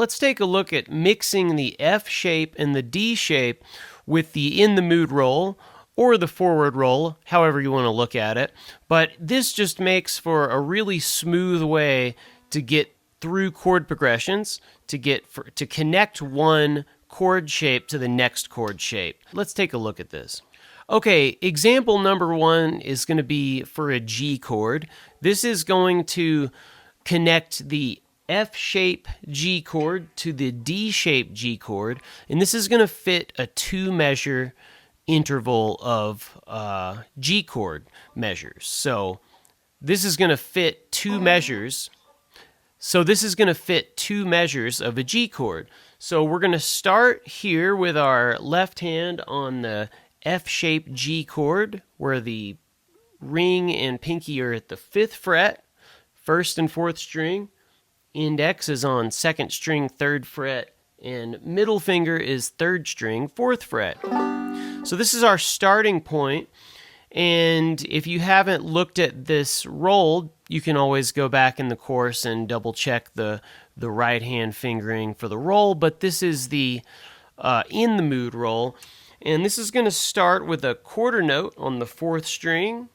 let's take a look at mixing the F shape and the D shape with the in the mood roll or the forward roll, however you want to look at it. But this just makes for a really smooth way to get through chord progressions, to connect one chord shape to the next chord shape. Let's take a look at this. Okay, example number 1 is going to be for a G chord. This is going to connect the F shape G chord to the D shape G chord, and this is going to fit a 2-measure interval of G chord measures. So this is going to fit 2 measures. So this is going to fit 2 measures of a G chord. So we're going to start here with our left hand on the F-shaped G chord, where the ring and pinky are at the 5th fret, 1st and 4th string. Index is on 2nd string, 3rd fret, and middle finger is 3rd string, 4th fret. So this is our starting point. And if you haven't looked at this roll, you can always go back in the course and double check the right hand fingering for the roll. But this is the in the mood roll. And this is going to start with a quarter note on the 4th string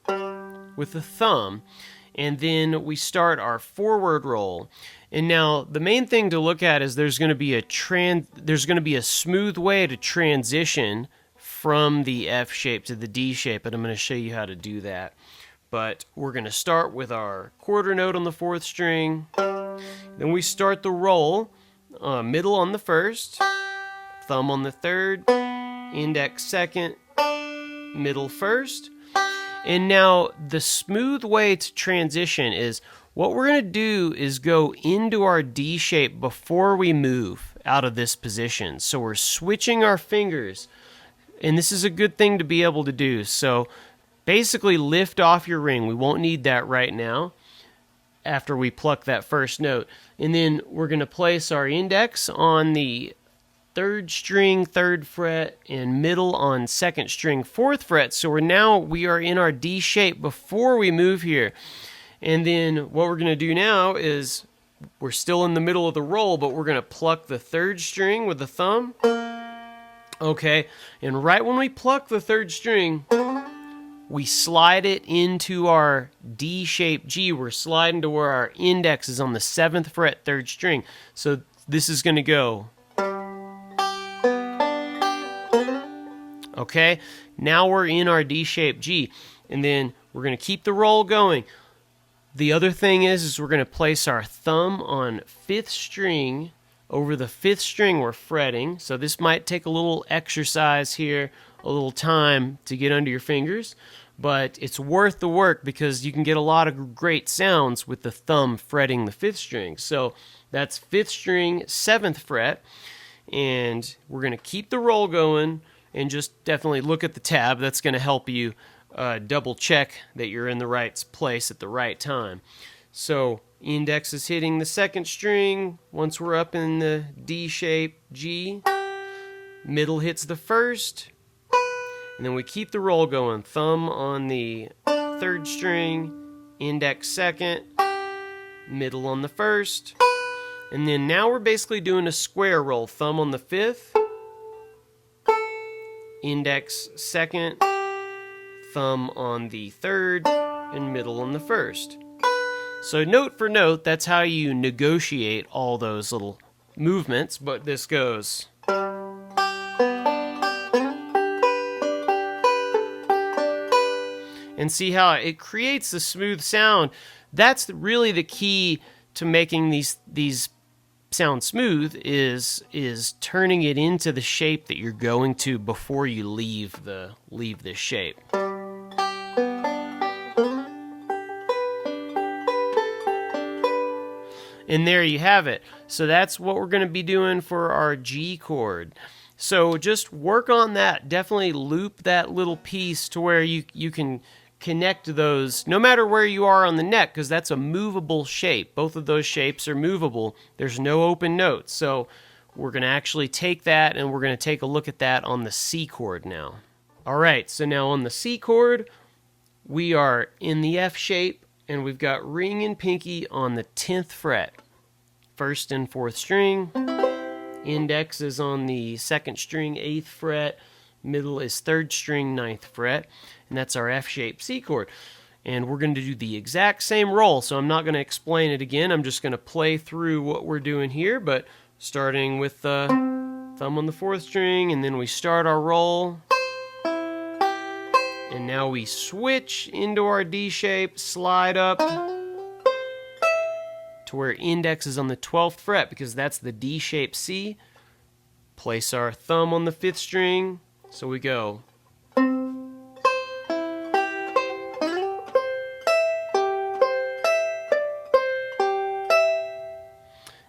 with the thumb. And then we start our forward roll. And now the main thing to look at is there's going to be a smooth way to transition from the F shape to the D shape, and I'm going to show you how to do that. But we're going to start with our quarter note on the 4th string. Then we start the roll, middle on the 1st, thumb on the 3rd, index 2nd, middle 1st. And now the smooth way to transition is what we're going to do is go into our D shape before we move out of this position. So we're switching our fingers. And this is a good thing to be able to do. So basically lift off your ring. We won't need that right now after we pluck that first note. And then we're going to place our index on the 3rd string, 3rd fret, and middle on 2nd string, 4th fret. So we are in our D shape before we move here. And then what we're going to do now is we're still in the middle of the roll, but we're going to pluck the 3rd string with the thumb. Okay, and right when we pluck the 3rd string, we slide it into our D-shaped G. We're sliding to where our index is on the 7th fret, 3rd string. So this is going to go. Okay, now we're in our D-shaped G, and then we're going to keep the roll going. The other thing is we're going to place our thumb on 5th string. Over the 5th string we're fretting, so this might take a little exercise here, a little time to get under your fingers, but it's worth the work because you can get a lot of great sounds with the thumb fretting the 5th string. So that's 5th string, 7th fret, and we're going to keep the roll going and just definitely look at the tab. That's going to help you double check that you're in the right place at the right time. So index is hitting the 2nd string once we're up in the D shape G. Middle hits the 1st. And then we keep the roll going. Thumb on the 3rd string, index 2nd, middle on the 1st. And then now we're basically doing a square roll. Thumb on the 5th, index 2nd, thumb on the 3rd, and middle on the 1st. So note for note, that's how you negotiate all those little movements, but this goes. And see how it creates a smooth sound. That's really the key to making these sound smooth is turning it into the shape that you're going to before you leave this shape. And there you have it. So that's what we're going to be doing for our G chord. So just work on that. Definitely loop that little piece to where you can connect those no matter where you are on the neck, because that's a movable shape. Both of those shapes are movable. There's no open notes. So we're going to actually take that and we're going to take a look at that on the C chord now. All right, so now on the C chord, we are in the F shape and we've got ring and pinky on the 10th fret. 1st and 4th string, Index is on the 2nd string, 8th fret. Middle is 3rd string, 9th fret. And that's our F-shaped C chord. And we're going to do the exact same roll, so I'm not going to explain it again. I'm just going to play through what we're doing here, but starting with the thumb on the 4th string, and then we start our roll. And now we switch into our D shape, slide up to where index is on the 12th fret because that's the D shape C. Place our thumb on the 5th string, so we go.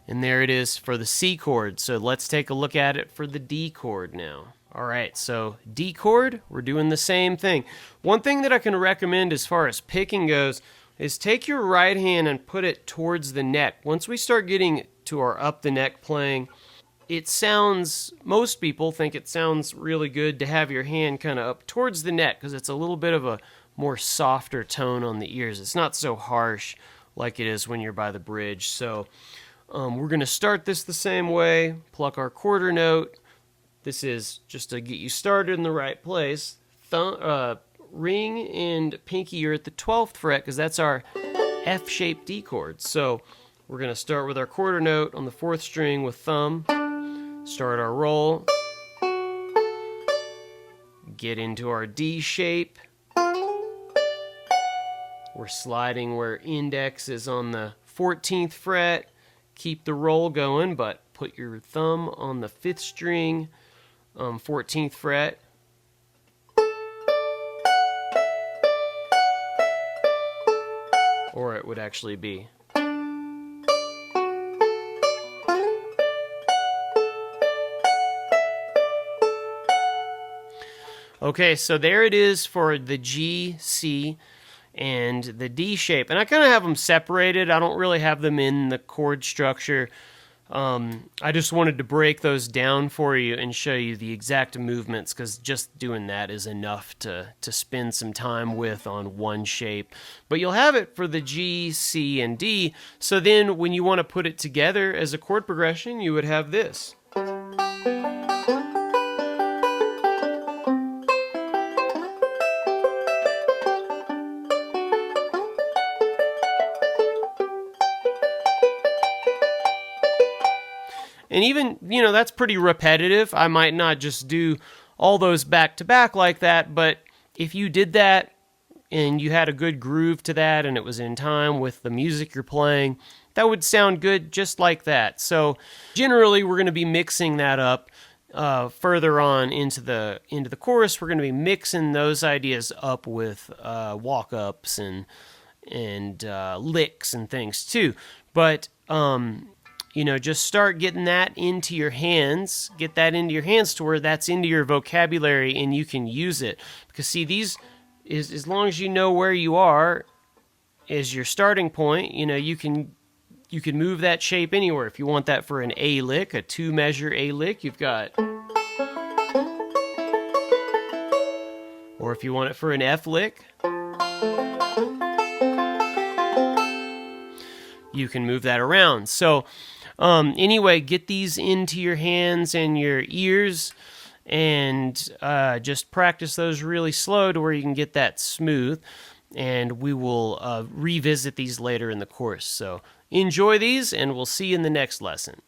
And there it is for the C chord. So let's take a look at it for the D chord now. All right, so D chord, we're doing the same thing. One thing that I can recommend as far as picking goes is take your right hand and put it towards the neck. Once we start getting to our up the neck playing, it sounds, most people think it sounds really good to have your hand kind of up towards the neck because it's a little bit of a more softer tone on the ears. It's not so harsh like it is when you're by the bridge. So we're going to start this the same way, pluck our quarter note. This is just to get you started in the right place. Ring and pinky are at the 12th fret because that's our F-shaped D chord. So we're going to start with our quarter note on the 4th string with thumb, start our roll, get into our D shape. We're sliding where index is on the 14th fret. Keep the roll going, but put your thumb on the 5th string, 14th fret. Or it would actually be. Okay, so there it is for the G, C, and the D shape. And I kind of have them separated. I don't really have them in the chord structure. I just wanted to break those down for you and show you the exact movements because just doing that is enough to spend some time with on one shape. But you'll have it for the G, C, and D. So then when you want to put it together as a chord progression, you would have this. And even, that's pretty repetitive. I might not just do all those back to back like that, but if you did that and you had a good groove to that and it was in time with the music you're playing, that would sound good just like that. So generally we're going to be mixing that up further on into the chorus. We're going to be mixing those ideas up with walk-ups and licks and things too. But just start getting that into your hands. Get that into your hands to where that's into your vocabulary and you can use it. Because see, these is as long as you know where you are as your starting point, you can move that shape anywhere. If you want that for an A lick, a 2-measure A lick, you've got. Or if you want it for an F lick, you can move that around. So anyway, get these into your hands and your ears and just practice those really slow to where you can get that smooth. And we will revisit these later in the course. So enjoy these, and we'll see you in the next lesson.